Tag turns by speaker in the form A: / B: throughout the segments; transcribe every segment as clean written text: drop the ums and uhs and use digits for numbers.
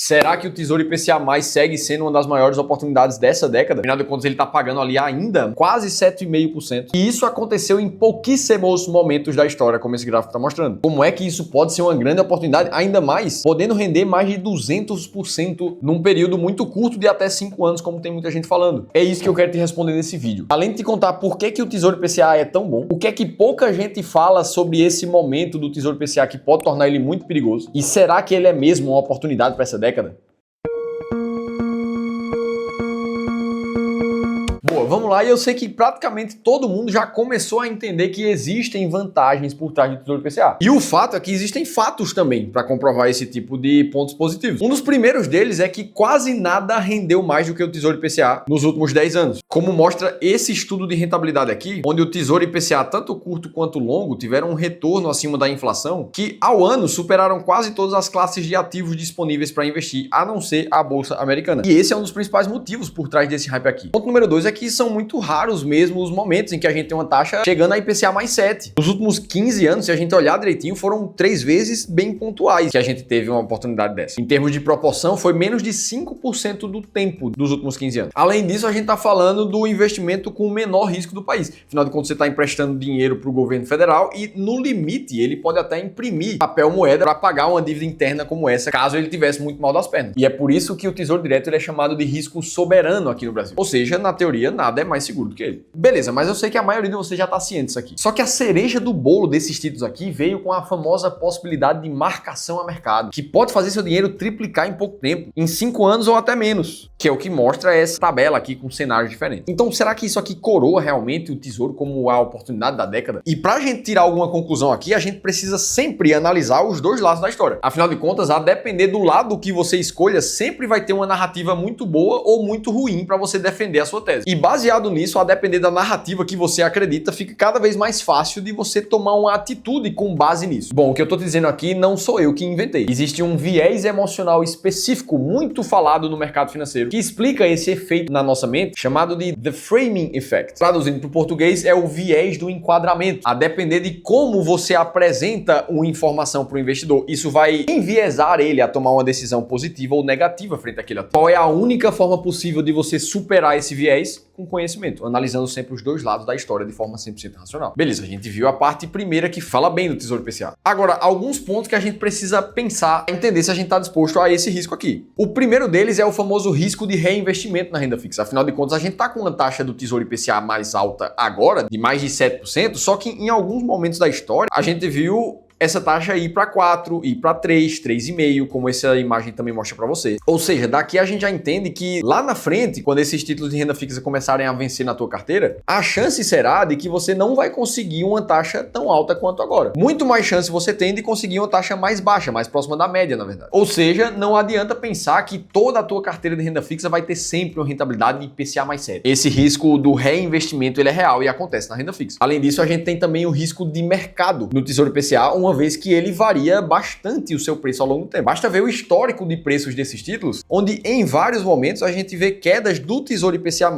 A: Será que o Tesouro IPCA+ segue sendo uma das maiores oportunidades dessa década? Afinal de contas, ele está pagando ali ainda quase 7,5%. E isso aconteceu em pouquíssimos momentos da história, como esse gráfico está mostrando. Como é que isso pode ser uma grande oportunidade, ainda mais podendo render mais de 200% num período muito curto de até 5 anos, como tem muita gente falando? É isso que eu quero te responder nesse vídeo. Além de te contar por que o Tesouro IPCA é tão bom, o que é que pouca gente fala sobre esse momento do Tesouro IPCA que pode tornar ele muito perigoso, e será que ele é mesmo uma oportunidade para essa década? Boa, vamos lá, e eu sei que praticamente todo mundo já começou a entender que existem vantagens por trás do Tesouro IPCA. E o fato é que existem fatos também para comprovar esse tipo de pontos positivos. Um dos primeiros deles é que quase nada rendeu mais do que o Tesouro IPCA nos últimos 10 anos. Como mostra esse estudo de rentabilidade aqui, onde o Tesouro IPCA, tanto curto quanto longo, tiveram um retorno acima da inflação, que ao ano superaram quase todas as classes de ativos disponíveis para investir, a não ser a Bolsa Americana. E esse é um dos principais motivos por trás desse hype aqui. Ponto número 2 é que são muito raros mesmo os momentos em que a gente tem uma taxa chegando a IPCA mais 7. Nos últimos 15 anos, se a gente olhar direitinho, foram 3 vezes bem pontuais que a gente teve uma oportunidade dessa. Em termos de proporção, foi menos de 5% do tempo dos últimos 15 anos. Além disso, a gente está falando do investimento com o menor risco do país. Afinal de contas, você está emprestando dinheiro para o governo federal e, no limite, ele pode até imprimir papel moeda para pagar uma dívida interna como essa, caso ele tivesse muito mal das pernas. E é por isso que o Tesouro Direto ele é chamado de risco soberano aqui no Brasil. Ou seja, na teoria, nada é mais seguro do que ele. Beleza, mas eu sei que a maioria de vocês já está ciente disso aqui. Só que a cereja do bolo desses títulos aqui veio com a famosa possibilidade de marcação a mercado, que pode fazer seu dinheiro triplicar em pouco tempo, em 5 anos ou até menos, que é o que mostra essa tabela aqui com cenários diferentes. Então, será que isso aqui coroa realmente o Tesouro como a oportunidade da década? E pra gente tirar alguma conclusão aqui, a gente precisa sempre analisar os dois lados da história. Afinal de contas, a depender do lado que você escolha, sempre vai ter uma narrativa muito boa ou muito ruim para você defender a sua tese. E baseado nisso, a depender da narrativa que você acredita, fica cada vez mais fácil de você tomar uma atitude com base nisso. Bom, o que eu tô te dizendo aqui não sou eu que inventei. Existe um viés emocional específico, muito falado no mercado financeiro, que explica esse efeito na nossa mente, chamado de The Framing Effect. Traduzindo para o português, é o viés do enquadramento. A depender de como você apresenta uma informação para o investidor, isso vai enviesar ele a tomar uma decisão positiva ou negativa frente àquele ativo. Qual é a única forma possível de você superar esse viés? Com conhecimento, analisando sempre os dois lados da história de forma 100% racional. Beleza, a gente viu a parte primeira que fala bem do Tesouro IPCA. Agora, alguns pontos que a gente precisa pensar, entender se a gente está disposto a esse risco aqui. O primeiro deles é o famoso risco de reinvestimento na renda fixa. Afinal de contas, a gente está com uma taxa do Tesouro IPCA mais alta agora, de mais de 7%, só que em alguns momentos da história, a gente viu essa taxa ir para 4, ir para 3, 3,5, como essa imagem também mostra para você. Ou seja, daqui a gente já entende que lá na frente, quando esses títulos de renda fixa começarem a vencer na tua carteira, a chance será de que você não vai conseguir uma taxa tão alta quanto agora. Muito mais chance você tem de conseguir uma taxa mais baixa, mais próxima da média, na verdade. Ou seja, não adianta pensar que toda a tua carteira de renda fixa vai ter sempre uma rentabilidade de IPCA mais 7. Esse risco do reinvestimento ele é real e acontece na renda fixa. Além disso, a gente tem também o risco de mercado no Tesouro IPCA, uma vez que ele varia bastante o seu preço ao longo do tempo. Basta ver o histórico de preços desses títulos, onde em vários momentos a gente vê quedas do Tesouro IPCA+,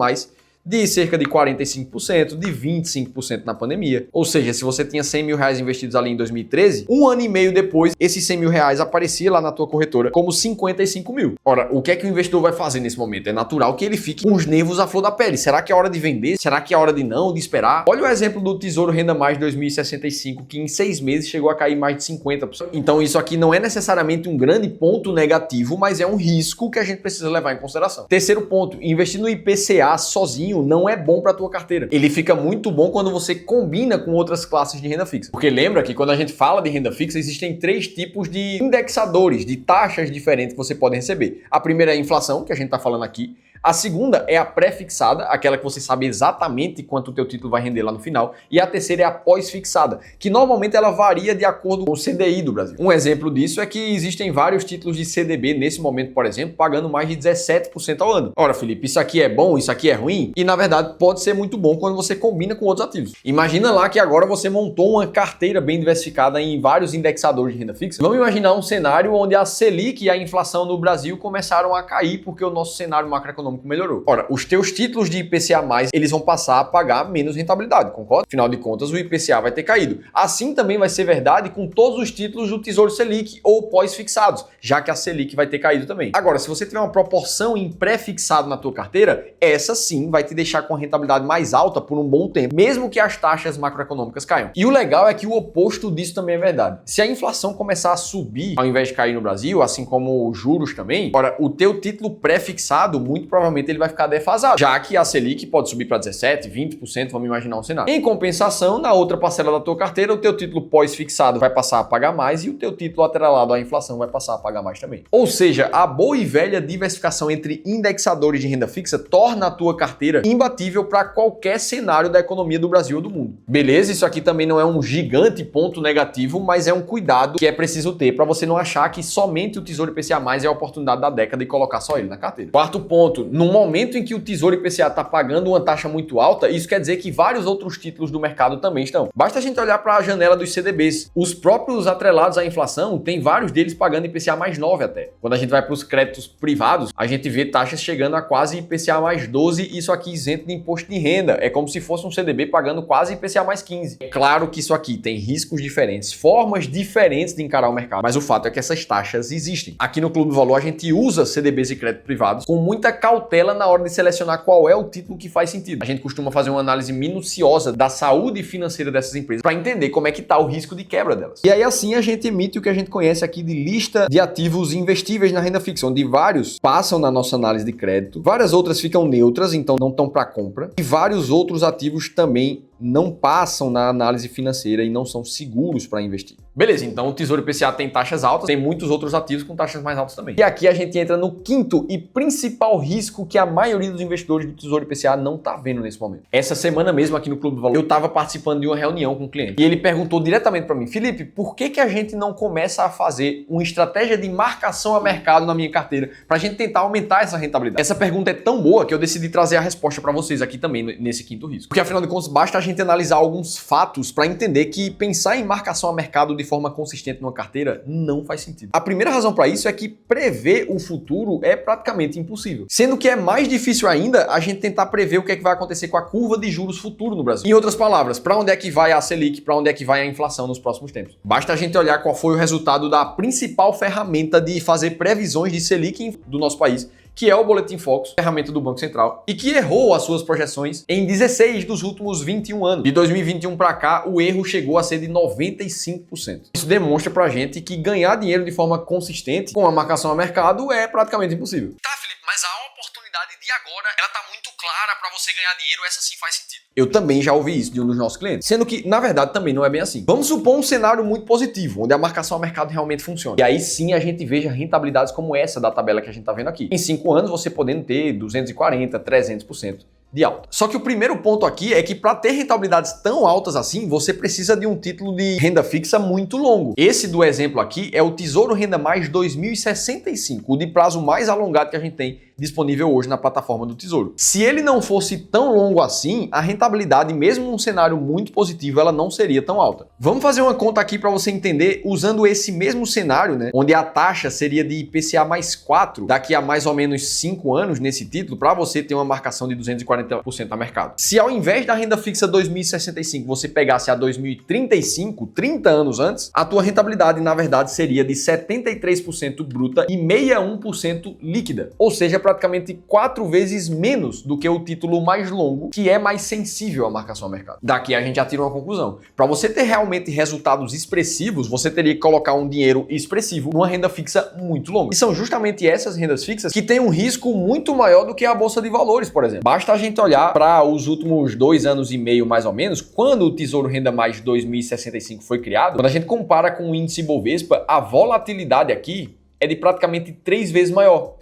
A: de cerca de 45%, de 25% na pandemia. Ou seja, se você tinha 100 mil reais investidos ali em 2013, um ano e meio depois, esses 100 mil reais aparecia lá na tua corretora como 55 mil. Ora, o que é que o investidor vai fazer nesse momento? É natural que ele fique com os nervos à flor da pele. Será que é hora de vender? Será que é hora de não, de esperar? Olha o exemplo do Tesouro Renda Mais 2065, que em 6 meses chegou a cair mais de 50%. Então isso aqui não é necessariamente um grande ponto negativo, mas é um risco que a gente precisa levar em consideração. Terceiro ponto, investir no IPCA sozinho não é bom para a tua carteira. Ele fica muito bom quando você combina com outras classes de renda fixa. Porque lembra que quando a gente fala de renda fixa, existem 3 tipos de indexadores, de taxas diferentes que você pode receber. A primeira é a inflação, que a gente está falando aqui. A segunda é a pré-fixada, aquela que você sabe exatamente quanto o teu título vai render lá no final. E a terceira é a pós-fixada, que normalmente ela varia de acordo com o CDI do Brasil. Um exemplo disso é que existem vários títulos de CDB nesse momento, por exemplo, pagando mais de 17% ao ano. Ora, Felipe, isso aqui é bom, isso aqui é ruim? E na verdade pode ser muito bom quando você combina com outros ativos. Imagina lá que agora você montou uma carteira bem diversificada em vários indexadores de renda fixa. Vamos imaginar um cenário onde a Selic e a inflação no Brasil começaram a cair porque o nosso cenário macroeconômico macroeconômico melhorou. Ora, os teus títulos de IPCA+, eles vão passar a pagar menos rentabilidade, concorda? Afinal de contas, o IPCA vai ter caído. Assim também vai ser verdade com todos os títulos do Tesouro Selic ou pós-fixados, já que a Selic vai ter caído também. Agora, se você tiver uma proporção em pré-fixado na tua carteira, essa sim vai te deixar com a rentabilidade mais alta por um bom tempo, mesmo que as taxas macroeconômicas caiam. E o legal é que o oposto disso também é verdade. Se a inflação começar a subir ao invés de cair no Brasil, assim como os juros também, ora, o teu título pré-fixado, muito provavelmente ele vai ficar defasado, já que a Selic pode subir para 17%, 20%, vamos imaginar um cenário. Em compensação, na outra parcela da tua carteira, o teu título pós-fixado vai passar a pagar mais e o teu título atrelado à inflação vai passar a pagar mais também. Ou seja, a boa e velha diversificação entre indexadores de renda fixa torna a tua carteira imbatível para qualquer cenário da economia do Brasil ou do mundo. Beleza? Isso aqui também não é um gigante ponto negativo, mas é um cuidado que é preciso ter para você não achar que somente o Tesouro IPCA+ é a oportunidade da década e colocar só ele na carteira. Quarto ponto, no momento em que o Tesouro IPCA está pagando uma taxa muito alta, isso quer dizer que vários outros títulos do mercado também estão. Basta a gente olhar para a janela dos CDBs. Os próprios atrelados à inflação, tem vários deles pagando IPCA mais 9 até. Quando a gente vai para os créditos privados, a gente vê taxas chegando a quase IPCA mais 12, isso aqui isento de imposto de renda. É como se fosse um CDB pagando quase IPCA mais 15. É claro que isso aqui tem riscos diferentes, formas diferentes de encarar o mercado, mas o fato é que essas taxas existem. Aqui no Clube do Valor a gente usa CDBs e créditos privados com muita cautela na hora de selecionar qual é o título que faz sentido. A gente costuma fazer uma análise minuciosa da saúde financeira dessas empresas para entender como é que está o risco de quebra delas. E aí assim a gente emite o que a gente conhece aqui de lista de ativos investíveis na renda fixa, onde vários passam na nossa análise de crédito, várias outras ficam neutras, então não estão para compra, e vários outros ativos também não passam na análise financeira e não são seguros para investir. Beleza, então o Tesouro IPCA tem taxas altas, tem muitos outros ativos com taxas mais altas também. E aqui a gente entra no quinto e principal risco que a maioria dos investidores do Tesouro IPCA não está vendo nesse momento. Essa semana mesmo aqui no Clube do Valor, eu estava participando de uma reunião com um cliente e ele perguntou diretamente para mim: Felipe, por que a gente não começa a fazer uma estratégia de marcação a mercado na minha carteira para a gente tentar aumentar essa rentabilidade? Essa pergunta é tão boa que eu decidi trazer a resposta para vocês aqui também nesse quinto risco. Porque afinal de contas, basta a gente analisar alguns fatos para entender que pensar em marcação a mercado de forma consistente numa carteira não faz sentido. A primeira razão para isso é que prever o futuro é praticamente impossível. Sendo que é mais difícil ainda a gente tentar prever o que é que vai acontecer com a curva de juros futuro no Brasil. Em outras palavras, para onde é que vai a Selic, para onde é que vai a inflação nos próximos tempos. Basta a gente olhar qual foi o resultado da principal ferramenta de fazer previsões de Selic do nosso país, que é o Boletim Focus, ferramenta do Banco Central, e que errou as suas projeções em 16 dos últimos 21 anos. De 2021 para cá, o erro chegou a ser de 95%. Isso demonstra pra gente que ganhar dinheiro de forma consistente com a marcação a mercado é praticamente impossível. Tá, Felipe, mas a oportunidade de agora, ela tá muito clara para você ganhar dinheiro, essa sim faz sentido. Eu também já ouvi isso de um dos nossos clientes, sendo que, na verdade, também não é bem assim. Vamos supor um cenário muito positivo, onde a marcação a mercado realmente funciona. E aí sim a gente veja rentabilidades como essa da tabela que a gente tá vendo aqui. Em 5 anos, você podendo ter 240%, 300% de alta. Só que o primeiro ponto aqui é que para ter rentabilidades tão altas assim, você precisa de um título de renda fixa muito longo. Esse do exemplo aqui é o Tesouro Renda Mais 2065, o de prazo mais alongado que a gente tem disponível hoje na plataforma do Tesouro. Se ele não fosse tão longo assim, a rentabilidade, mesmo num cenário muito positivo, ela não seria tão alta. Vamos fazer uma conta aqui para você entender, usando esse mesmo cenário, né, onde a taxa seria de IPCA mais 4 daqui a mais ou menos 5 anos nesse título, para você ter uma marcação de 240% a mercado. Se ao invés da renda fixa 2065 você pegasse a 2035, 30 anos antes, a tua rentabilidade na verdade seria de 73% bruta e 61% líquida. Ou seja, praticamente 4 vezes menos do que o título mais longo, que é mais sensível à marcação a mercado. Daqui a gente já tira uma conclusão. Para você ter realmente resultados expressivos, você teria que colocar um dinheiro expressivo numa renda fixa muito longa. E são justamente essas rendas fixas que têm um risco muito maior do que a bolsa de valores, por exemplo. Basta a gente olhar para os últimos 2 anos e meio, mais ou menos, quando o Tesouro Renda Mais 2065 foi criado, quando a gente compara com o índice Bovespa, a volatilidade aqui é de praticamente 3 vezes maior.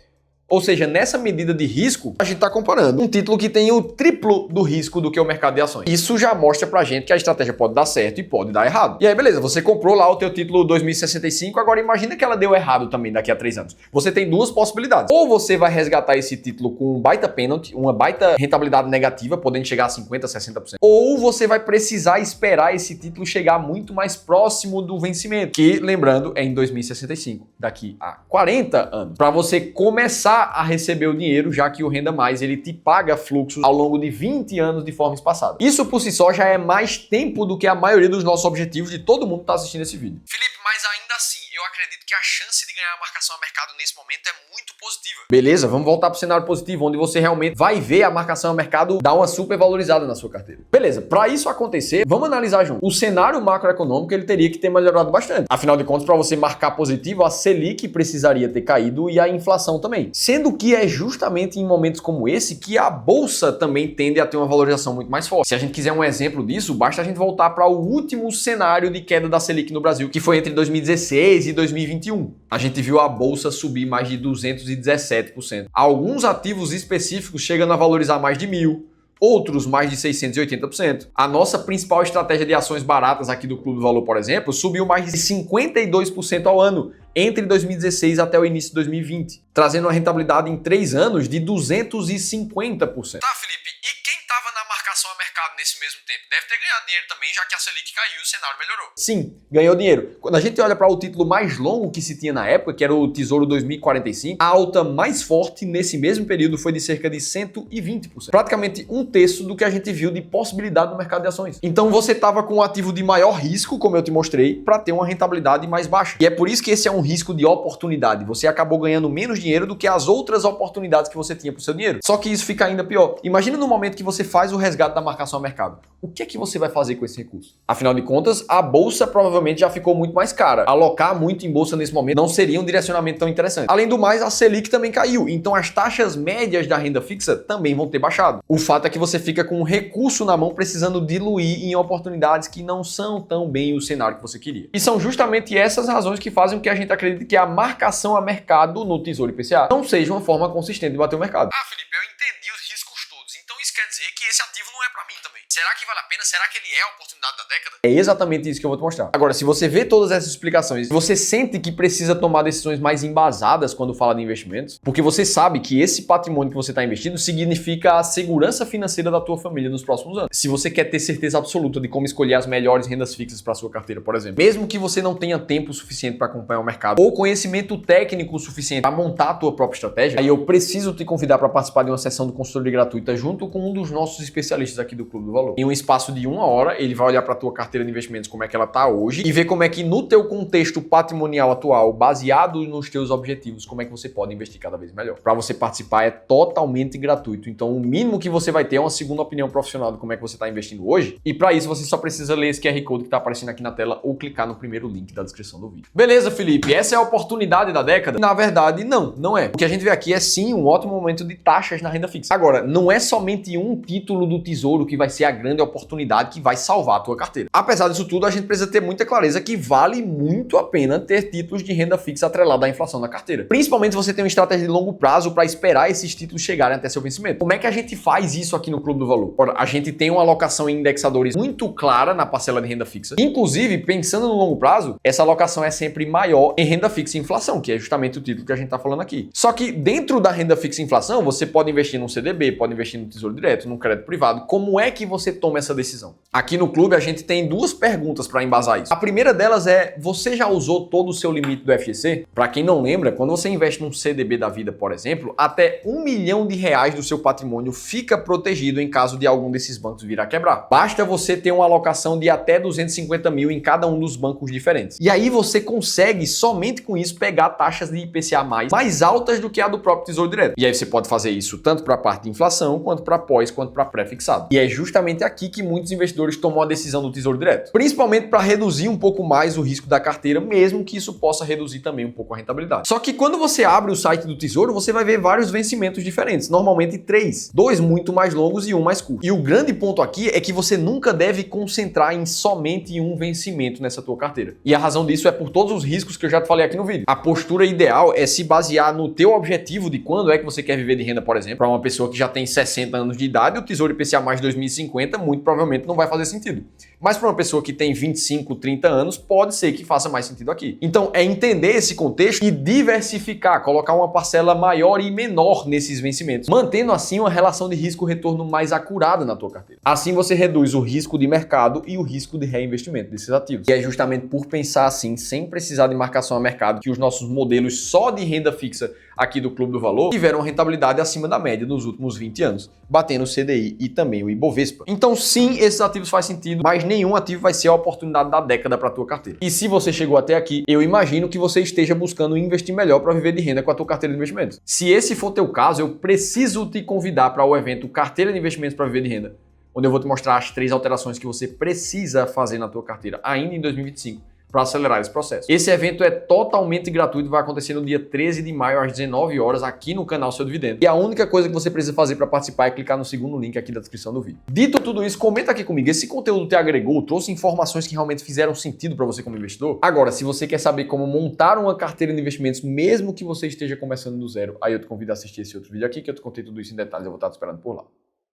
A: Ou seja, nessa medida de risco, a gente está comparando um título que tem o triplo do risco do que o mercado de ações. Isso já mostra pra gente que a estratégia pode dar certo e pode dar errado. E aí, beleza, você comprou lá o teu título 2065, agora imagina que ela deu errado também daqui a 3 anos. Você tem 2 possibilidades. Ou você vai resgatar esse título com um baita penalty, uma baita rentabilidade negativa, podendo chegar a 50%, 60%. Ou você vai precisar esperar esse título chegar muito mais próximo do vencimento, que, lembrando, é em 2065, daqui a 40 anos. Para você começar começar a receber o dinheiro, já que o Renda Mais ele te paga fluxos ao longo de 20 anos de forma espaçada. Isso por si só já é mais tempo do que a maioria dos nossos objetivos de todo mundo que está assistindo esse vídeo. Felipe, mas ainda assim, eu acredito que a chance de ganhar a marcação a mercado nesse momento é muito positiva. Beleza, vamos voltar para o cenário positivo, onde você realmente vai ver a marcação a mercado dar uma super valorizada na sua carteira. Beleza, para isso acontecer, vamos analisar junto. O cenário macroeconômico ele teria que ter melhorado bastante. Afinal de contas, para você marcar positivo, a Selic precisaria ter caído e a inflação também. Sendo que é justamente em momentos como esse que a bolsa também tende a ter uma valorização muito mais forte. Se a gente quiser um exemplo disso, basta a gente voltar para o último cenário de queda da Selic no Brasil, que foi entre 2016 e 2021. A gente viu a bolsa subir mais de 217%. Alguns ativos específicos chegando a valorizar mais de 1.000%. Outros mais de 680%. A nossa principal estratégia de ações baratas aqui do Clube do Valor, por exemplo, subiu mais de 52% ao ano entre 2016 até o início de 2020, trazendo uma rentabilidade em 3 anos de 250%. Tá, Felipe, e quem estava na marcação a mercado nesse mesmo tempo? Deve ter ganhado dinheiro também, já que a Selic caiu e o cenário melhorou. Sim, ganhou dinheiro. Quando a gente olha para o título mais longo que se tinha na época, que era o Tesouro 2045, a alta mais forte nesse mesmo período foi de cerca de 120%. Praticamente um terço do que a gente viu de possibilidade no mercado de ações. Então você estava com um ativo de maior risco, como eu te mostrei, para ter uma rentabilidade mais baixa. E é por isso que esse é um risco de oportunidade. Você acabou ganhando menos dinheiro do que as outras oportunidades que você tinha para o seu dinheiro. Só que isso fica ainda pior. Imagina no momento que você faz o resgate da marcação a mercado. O que é que você vai fazer com esse recurso? Afinal de contas, a bolsa provavelmente já ficou muito mais cara. Alocar muito em bolsa nesse momento não seria um direcionamento tão interessante. Além do mais, a Selic também caiu. Então as taxas médias da renda fixa também vão ter baixado. O fato é que você fica com um recurso na mão precisando diluir em oportunidades que não são tão bem o cenário que você queria. E são justamente essas razões que fazem com que a gente acredite que a marcação a mercado no Tesouro IPCA não seja uma forma consistente de bater o mercado. Ah, Felipe, eu entendi os riscos todos. Então isso quer dizer que esse ativo não é para mim também. Será que vale a pena? Será que ele é a oportunidade da década? É exatamente isso que eu vou te mostrar. Agora, se você vê todas essas explicações, você sente que precisa tomar decisões mais embasadas quando fala de investimentos, porque você sabe que esse patrimônio que você está investindo significa a segurança financeira da tua família nos próximos anos. Se você quer ter certeza absoluta de como escolher as melhores rendas fixas para sua carteira, por exemplo, mesmo que você não tenha tempo suficiente para acompanhar o mercado ou conhecimento técnico suficiente para montar a tua própria estratégia, aí eu preciso te convidar para participar de uma sessão de consultoria gratuita junto com um dos nossos especialistas aqui do Clube do Valor. Em um espaço de 1 hora, ele vai olhar para a tua carteira de investimentos, como é que ela está hoje, e ver como é que no teu contexto patrimonial atual, baseado nos teus objetivos, como é que você pode investir cada vez melhor. Para você participar é totalmente gratuito. Então o mínimo que você vai ter é uma segunda opinião profissional de como é que você está investindo hoje. E para isso você só precisa ler esse QR Code que está aparecendo aqui na tela ou clicar no primeiro link da descrição do vídeo. Beleza, Felipe? Essa é a oportunidade da década? Na verdade, não é. O que a gente vê aqui é sim um ótimo momento de taxas na renda fixa. Agora, não é somente um título do Tesouro que vai ser a grande oportunidade que vai salvar a tua carteira. Apesar disso tudo, a gente precisa ter muita clareza que vale muito a pena ter títulos de renda fixa atrelado à inflação na carteira. Principalmente se você tem uma estratégia de longo prazo para esperar esses títulos chegarem até seu vencimento. Como é que a gente faz isso aqui no Clube do Valor? Ora, a gente tem uma alocação em indexadores muito clara na parcela de renda fixa. Inclusive, pensando no longo prazo, essa alocação é sempre maior em renda fixa e inflação, que é justamente o título que a gente está falando aqui. Só que dentro da renda fixa e inflação, você pode investir num CDB, pode investir no Tesouro Direto, num crédito privado. Como é que você toma essa decisão? Aqui no Clube, a gente tem 2 perguntas para embasar isso. A primeira delas é, você já usou todo o seu limite do FGC? Para quem não lembra, quando você investe num CDB da vida, por exemplo, até R$1 milhão do seu patrimônio fica protegido em caso de algum desses bancos vir a quebrar. Basta você ter uma alocação de até 250 mil em cada um dos bancos diferentes. E aí você consegue, somente com isso, pegar taxas de IPCA mais altas do que a do próprio Tesouro Direto. E aí você pode fazer isso tanto para a parte de inflação, quanto para pós, quanto para pré-fixado. E é justamente aqui que muitos investidores tomam a decisão do Tesouro Direto. Principalmente para reduzir um pouco mais o risco da carteira, mesmo que isso possa reduzir também um pouco a rentabilidade. Só que quando você abre o site do Tesouro, você vai ver vários vencimentos diferentes, normalmente 3. 2 muito mais longos e 1 mais curto. E o grande ponto aqui é que você nunca deve concentrar em somente um vencimento nessa tua carteira. E a razão disso é por todos os riscos que eu já te falei aqui no vídeo. A postura ideal é se basear no teu objetivo de quando é que você quer viver de renda, por exemplo. Para uma pessoa que já tem 60 anos de idade, o Tesouro IPCA mais 2050 muito provavelmente não vai fazer sentido. Mas para uma pessoa que tem 25, 30 anos, pode ser que faça mais sentido aqui. Então é entender esse contexto e diversificar, colocar uma parcela maior e menor nesses vencimentos, mantendo assim uma relação de risco-retorno mais acurada na tua carteira. Assim você reduz o risco de mercado e o risco de reinvestimento desses ativos. E é justamente por pensar assim, sem precisar de marcação a mercado, que os nossos modelos só de renda fixa aqui do Clube do Valor tiveram uma rentabilidade acima da média nos últimos 20 anos, batendo o CDI e também o Ibovespa. Então sim, esses ativos faz sentido, mas nenhum ativo vai ser a oportunidade da década para a tua carteira. E se você chegou até aqui, eu imagino que você esteja buscando investir melhor para viver de renda com a tua carteira de investimentos. Se esse for teu caso, eu preciso te convidar para o evento Carteira de Investimentos para Viver de Renda, onde eu vou te mostrar as 3 alterações que você precisa fazer na tua carteira ainda em 2025. Para acelerar esse processo. Esse evento é totalmente gratuito, vai acontecer no dia 13 de maio às 19 horas aqui no canal Seu Dividendo. E a única coisa que você precisa fazer para participar é clicar no segundo link aqui da descrição do vídeo. Dito tudo isso, comenta aqui comigo, esse conteúdo te agregou, trouxe informações que realmente fizeram sentido para você como investidor? Agora, se você quer saber como montar uma carteira de investimentos, mesmo que você esteja começando do zero, aí eu te convido a assistir esse outro vídeo aqui, que eu te contei tudo isso em detalhes, eu vou estar te esperando por lá.